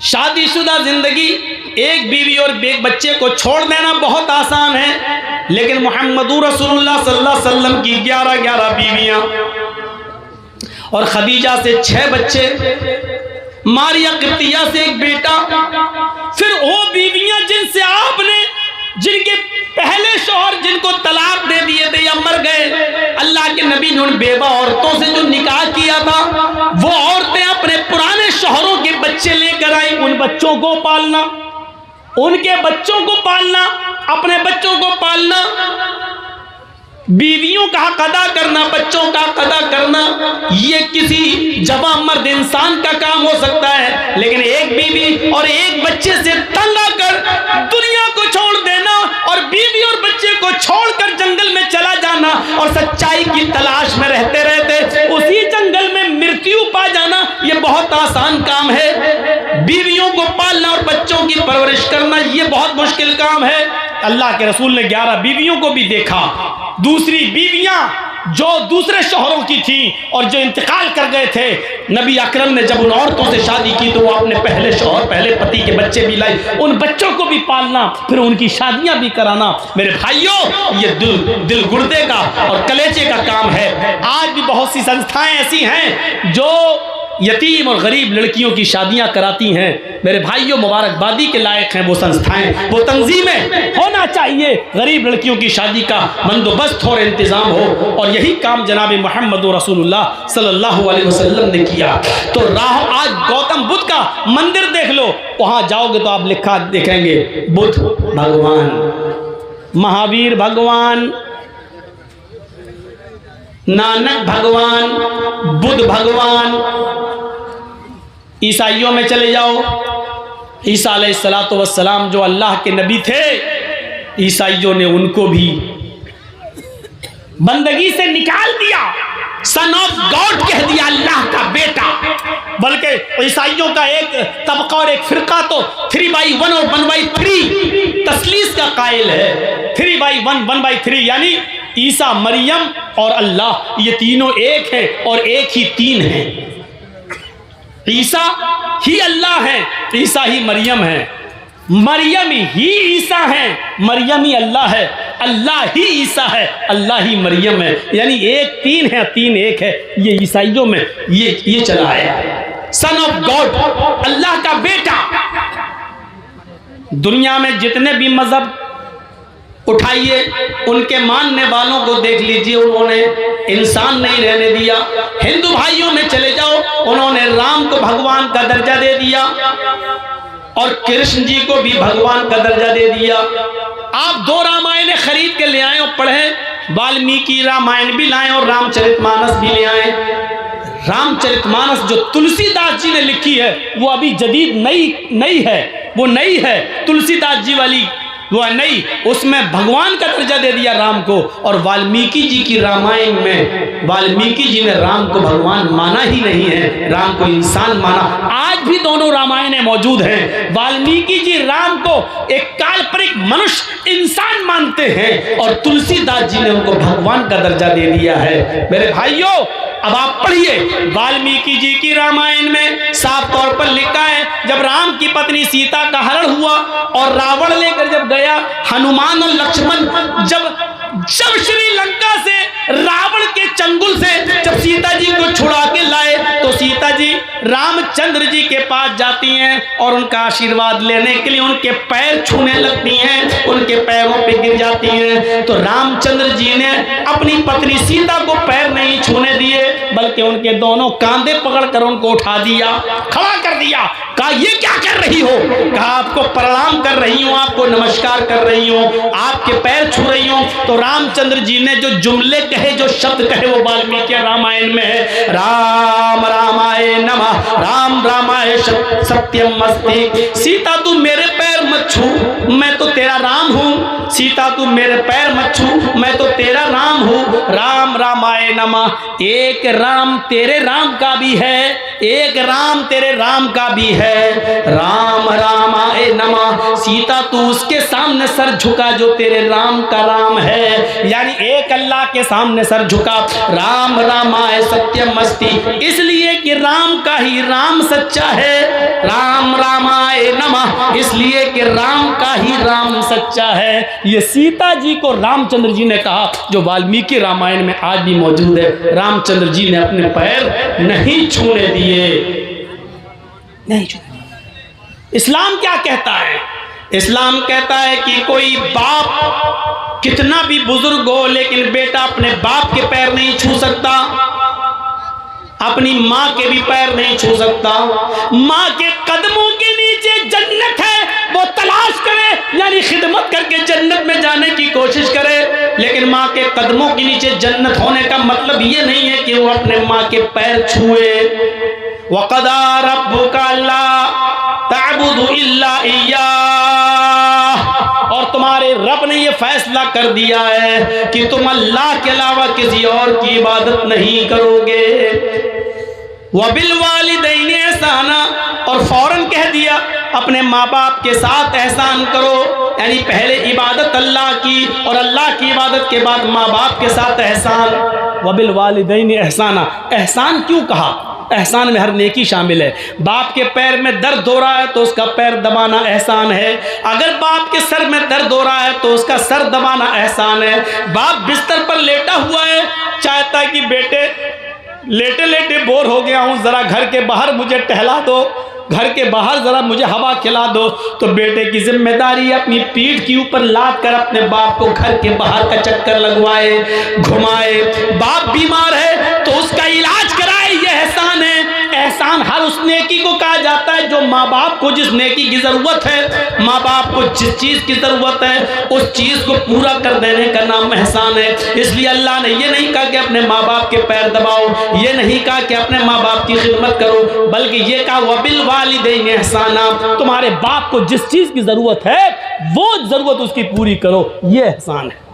शादीशुदा जिंदगी, एक बीवी और एक बच्चे को छोड़ देना बहुत आसान है, लेकिन मुहम्मदुर रसूलुल्लाह सल्लल्लाहु अलैहि वसल्लम की 11 बीवियां और खदीजा से 6 बच्चे, मारिया किब्तिया से 1 बेटा, फिर वो बीवियां जिनसे आपने, जिनके पहले शौहर जिनको तलाक दे दिए थे या मर गए, अल्लाह के नबी ने उन बेवा औरतों से जो निकाह किया था, वो औरतें अपने पुराने शौहरों के बच्चे लेकर आई। उन बच्चों को पालना, उनके बच्चों को पालना, अपने बच्चों को पालना, बीवियों का हक अदा करना, बच्चों का हक अदा करना, ये किसी जवान मर्द इंसान का काम हो सकता है, लेकिन एक बीवी और एक बच्चे से तंग आकर दुनिया को छोड़ देना और बीवी और बच्चे को छोड़कर जंगल में चला जाना और सच्चाई की तलाश में रहते रहते उसी जंगल में मृत्यु पा जाना, ये बहुत आसान काम है। बीवियों को पालना और बच्चों की परवरिश करना ये बहुत मुश्किल काम है। अल्लाह के रसूल ने 11 बीवियों को भी देखा। दूसरी बीवियां जो दूसरे शौहरों की थी और जो इंतकाल कर गए थे, नबी अकरम ने जब उन औरतों से शादी की तो वो अपने पहले शौहर, पहले पति के बच्चे भी लाई, उन बच्चों को भी पालना, फिर उनकी शादियां भी कराना। मेरे भाइयों, ये दिल गुर्दे का और कलेजे का काम है। आज भी बहुत सी संस्थाएं ऐसी हैं जो यतीम और गरीब लड़कियों की शादियां कराती हैं। मेरे भाइयों, मुबारकबादी के लायक हैं वो संस्थाएं, वो तंजीमें। होना चाहिए गरीब लड़कियों की शादी का बंदोबस्त हो और इंतजाम हो, और यही काम जनाब मोहम्मद रसूलुल्लाह सल्लल्लाहु अलैहि वसल्लम ने किया। तो राह, आज गौतम बुद्ध का मंदिर देख लो, वहां जाओगे तो आप लिखा देखेंगे बुद्ध भगवान, महावीर भगवान, नानक भगवान, बुद्ध भगवान। ईसाइयों में चले जाओ, ईसा अलैहिस्सलातु वस्सलाम जो अल्लाह के नबी थे, ईसाइयों ने उनको भी बंदगी से निकाल दिया, सन ऑफ गॉड कह दिया, अल्लाह का बेटा। बल्कि ईसाइयों का एक तबका और एक फिरका तो 3/1 और 1/3 तस्लीस का कायल है। 3/1, 1/3 यानी ईसा, मरियम और अल्लाह, ये तीनों एक है और एक ही 3 है। ईसा ही अल्लाह है, ईसा ही मरियम है, मरियम ही ईसा है, मरियम ही अल्लाह है, अल्लाह ही ईसा है, अल्लाह ही मरियम है। यानी एक 3 है, 3 एक है। ये ईसाइयों में ये चला है, सन ऑफ गॉड, अल्लाह का बेटा। दुनिया में जितने भी मजहब उठाइए, उनके मानने वालों को देख लीजिए, उन्होंने इंसान नहीं रहने दिया। हिंदू भाइयों में चले जाओ, उन्होंने राम को भगवान का दर्जा दे दिया और कृष्ण जी को भी भगवान का दर्जा दे दिया। आप 2 रामायण खरीद के ले आए और पढ़े, वाल्मीकि रामायण भी लाए और रामचरितमानस भी ले आए। रामचरितमानस जो तुलसीदास जी ने लिखी है वो अभी जदीद नई है, वो नई है तुलसीदास जी वाली, वो नहीं, उसमें भगवान का दर्जा दे दिया राम को। और वाल्मीकि जी की रामायण में वाल्मीकि जी ने राम को भगवान माना ही नहीं है, राम को इंसान माना। आज भी दोनों रामायणें मौजूद हैं। वाल्मीकि जी राम को एक काल्पनिक मनुष्य इंसान मानते हैं और तुलसीदास जी ने उनको भगवान का दर्जा दे दिया है। मेरे भाइयों, अब आप पढ़िए, वाल्मीकि जी की रामायण में साफ तौर पर लिखा है, जब राम की पत्नी सीता का हरण हुआ और रावण लेकर जब गया, हनुमान और लक्ष्मण जब श्रीलंका से रावण के चंगुल से जब सीता जी को छुड़ा के लाए, तो सीता जी रामचंद्र जी के पास जाती हैं और उनका आशीर्वाद लेने के लिए उनके पैर छूने लगती हैं, उनके पैरों पे गिर जाती हैं। तो रामचंद्र जी ने अपनी पत्नी सीता को पैर नहीं छूने दिए, बल्कि उनके दोनों कांधे पकड़कर उनको उठा दिया, खड़ा कर दिया। कहा, ये क्या कर रही हो? कहा, आपको प्रणाम कर रही हूँ, आपको नमस्कार कर रही हूँ, आपके पैर छू रही हूँ। तो रामचंद्र जी ने जो जुमले कहे, जो शब्द कहे, वो वाल्मीकि रामायण में है, राम रामाय नमः, राम रामाय सत्यम अस्ति। सीता तू मेरे पैर मत छू, मैं तो तेरा राम हूँ। सीता तू मेरे पैर मत छू, मैं तो तेरा राम हूँ। राम रामाय नमः, एक राम तेरे राम का भी है, एक राम तेरे राम का भी है। राम रामाय नमः, सीता तू उसके सामने सर झुका जो तेरे राम का राम है। यानी एक अल्लाह के सामने सर झुका। राम रामाय सत्यम अस्ति, इसलिए कि राम का ही राम सच्चा है, राम रामाय नमः, इसलिए कि राम का ही राम सच्चा है। ये सीता जी को रामचंद्र जी ने कहा, जो वाल्मीकि रामायण में आज भी मौजूद है। रामचंद्र जी ने अपने पैर नहीं छूने दिए, नहीं छूने दिए। इस्लाम क्या कहता है? इस्लाम कहता है कि कोई बाप कितना भी बुजुर्ग हो, लेकिन बेटा अपने बाप के पैर नहीं छू सकता, अपनी माँ के भी पैर नहीं छू सकता। माँ के कदमों के नीचे जन्नत है, वो तलाश करे, यानी खिदमत करके जन्नत में जाने की कोशिश करे। लेकिन माँ के कदमों के नीचे जन्नत होने का मतलब ये नहीं है कि वो अपने माँ के पैर छुए। वक़दा रब्बुका अल्ला तअबुदु इल्ला इय्याह, और तुम्हारे रब ने ये फैसला कर दिया है कि तुम अल्लाह के अलावा किसी और की इबादत नहीं करोगे। वबिल वालिदैनि एहसाना, और फौरन कह दिया अपने माँ बाप के साथ एहसान करो, यानी पहले इबादत अल्लाह की और अल्लाह की इबादत के बाद माँ बाप के साथ एहसान। वबिल वालिदैनि एहसाना, एहसान क्यों कहा? एहसान में हर नेकी शामिल है। बाप के पैर में दर्द हो रहा है तो उसका पैर दबाना एहसान है। अगर बाप के सर में दर्द हो रहा है तो उसका सर दबाना एहसान है। बाप बिस्तर पर लेटा हुआ है, चाहता है कि बेटे लेटे लेटे बोर हो गया हूँ, ज़रा घर के बाहर मुझे टहला दो, घर के बाहर ज़रा मुझे हवा खिला दो। तो बेटे की जिम्मेदारी अपनी पीठ के ऊपर लाद कर अपने बाप को घर के बाहर का चक्कर लगवाए, घुमाए। बाप बीमार है तो उसका इलाज कराए, ये एहसान है। एहसान हर उस नेकी को कहा जाता है जो माँ बाप को जिस नेकी की ज़रूरत है, माँ बाप को जिस चीज़ की ज़रूरत है, उस चीज़ को पूरा कर देने का नाम एहसान है। इसलिए अल्लाह ने ये नहीं कहा कि अपने माँ बाप के पैर दबाओ, ये नहीं कहा कि अपने माँ बाप की खिदमत करो, बल्कि ये कहा वबिल वालिदैनि एहसाना, तुम्हारे बाप को जिस चीज़ की ज़रूरत है वो ज़रूरत उसकी पूरी करो, ये एहसान है,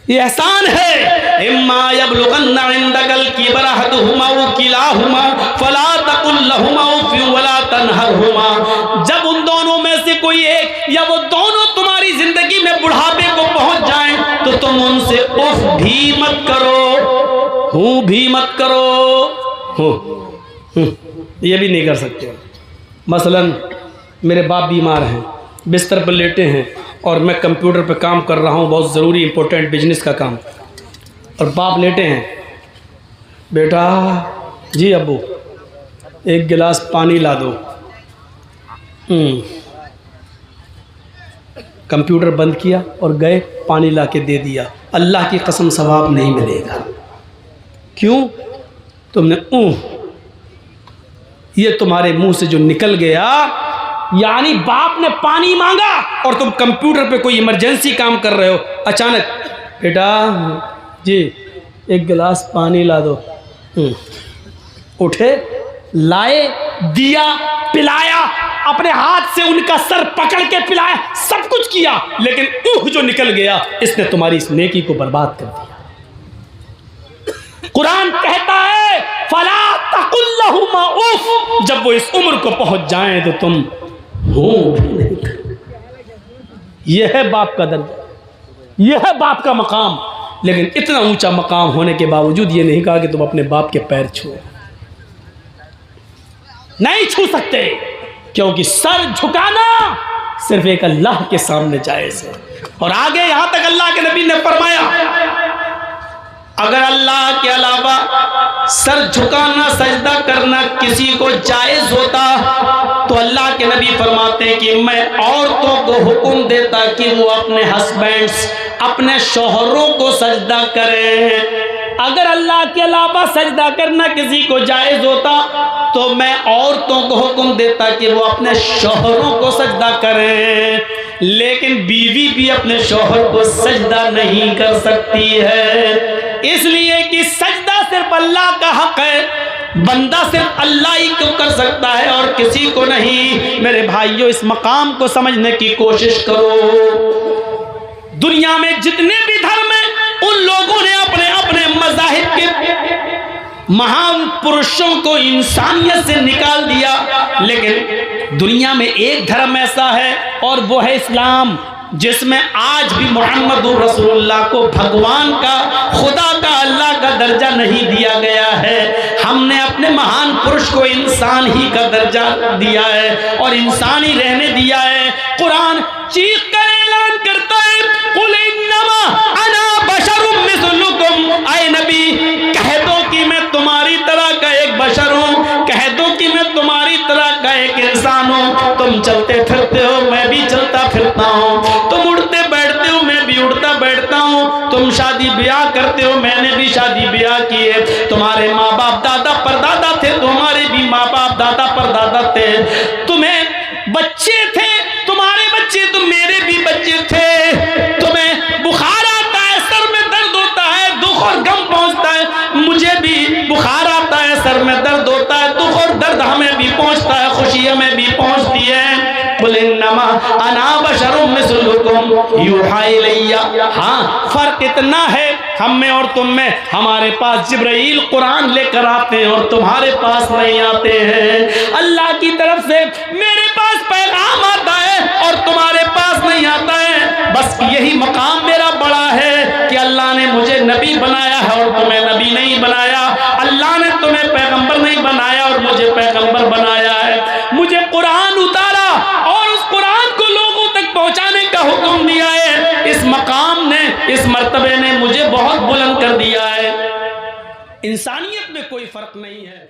ये एहसान है। इम्मा यबलुगन्ना इंदकल किबरा अहदुहुमा व किलाहुमा फला तकुल लहुमा उफ़ वला तनहरहुमा, जब उन दोनों में से कोई एक या वो दोनों तुम्हारी जिंदगी में बुढ़ापे को पहुंच जाएं तो तुम उनसे उफ भी मत करो, हूँ भी मत करो, ये भी नहीं कर सकते। मसलन मेरे बाप बीमार हैं, बिस्तर पर लेटे हैं और मैं कंप्यूटर पर काम कर रहा हूँ, बहुत ज़रूरी इंपॉर्टेंट बिजनेस का काम, और बाप लेटे हैं, बेटा जी अब्बू एक गिलास पानी ला दो। कंप्यूटर बंद किया और गए, पानी ला के दे दिया। अल्लाह की कसम सवाब नहीं मिलेगा। क्यों? तुमने ये तुम्हारे मुंह से जो निकल गया, यानी बाप ने पानी मांगा और तुम कंप्यूटर पे कोई इमरजेंसी काम कर रहे हो, अचानक बेटा जी एक गिलास पानी ला दो। उठे, लाए, दिया, पिलाया, अपने हाथ से उनका सर पकड़ के पिलाया, सब कुछ किया, लेकिन जो निकल गया इसने तुम्हारी इस नेकी को बर्बाद कर दिया। कुरान कहता है फला तकुल लहुमा उफ, जब वो इस उम्र को पहुंच जाएं तो तुम हो भी नहीं कर। यह है बाप का दर्जा, यह है बाप का मकाम। लेकिन इतना ऊंचा मकाम होने के बावजूद ये नहीं कहा कि तुम अपने बाप के पैर छुओ, नहीं छू सकते, क्योंकि सर झुकाना सिर्फ एक अल्लाह के सामने जायज है। और आगे यहां तक अल्लाह के नबी ने फरमाया, अगर अल्लाह के अलावा सर झुकाना, सजदा करना किसी को जायज होता तो अल्लाह के नबी फरमाते हैं कि मैं औरतों को हुक्म देता कि वो अपने हस्बैंड्स, अपने शौहरों को सजदा करें। अगर अल्लाह के अलावा सजदा करना किसी को जायज होता तो मैं औरतों को हुक्म देता कि वो अपने शौहरों को सजदा करें। लेकिन बीवी भी अपने शौहर को सजदा नहीं कर सकती है, इसलिए कि सजदा सिर्फ अल्लाह का हक है, बंदा सिर्फ अल्लाह ही को कर सकता है और किसी को नहीं। मेरे भाइयों, इस मकाम को समझने की कोशिश करो। दुनिया में जितने भी धर्म हैं उन लोगों ने अपने अपने मज़ाहिब के महान पुरुषों को इंसानियत से निकाल दिया, लेकिन दुनिया में एक धर्म ऐसा है और वो है इस्लाम, जिसमें आज भी मोहम्मद रसूलुल्लाह को भगवान का, खुदा का, अल्लाह का दर्जा नहीं दिया गया है। हमने अपने ने महान पुरुष को इंसान ही का दर्जा दिया है और इंसान ही रहने दिया है। कुरान चीख कर ऐलान करता है, कुल इन्नमा अना बशरुम मिस्लुकुम, आए नबी कह दो कि मैं तुम्हारी तरह का एक बशर हूँ, कह दो कि मैं तुम्हारी तरह का एक इंसान हूँ। तुम चलते फिरते हो, मैं भी चलता फिरता हूँ। तुम उड़ते बैठते हो, मैं भी उड़ता बैठता हूँ। तुम शादी ब्याह करते हो, मैंने भी शादी ब्याह की है। तुम्हारे माँ बाप दादा परदादा थे, तुम्हारे भी माँ बाप दादा परदादा थे। तुम्हें बच्चे थे, तुम्हारे बच्चे तो मेरे भी बच्चे थे। तुम्हें बुखार आता है, सर में दर्द होता है, दुख और गम पहुंचता है, मुझे भी बुखार आता है, सर में दर्द होता है, दुख और दर्द हमें भी पहुंचता है, खुशी हमें भी पहुंचती है। कुल इन्नमा अना बशरुम मिस्लुकुम यूहा इलैया। हाँ, फर्क इतना है हम में और तुम में, हमारे पास जिब्राइल कुरान लेकर आते हैं और तुम्हारे पास नहीं आते हैं। अल्लाह की तरफ से मेरे पास पैगाम आता है और तुम्हारे पास नहीं आता है। बस यही मकाम मेरा बड़ा है कि अल्लाह ने मुझे नबी बनाया है और तुम्हें नबी नहीं बनाया। अल्लाह ने तुम्हें पैगंबर नहीं बनाया और मुझे पैगंबर बनाया है। मुझे कुरान उतारा और उस कुरान को लोगों तक पहुंचाने का हुक्म दिया है। इस मकाम ने, इस मर्तबे ने मुझे बहुत बुलंद कर दिया है। इंसानियत में कोई फर्क नहीं है।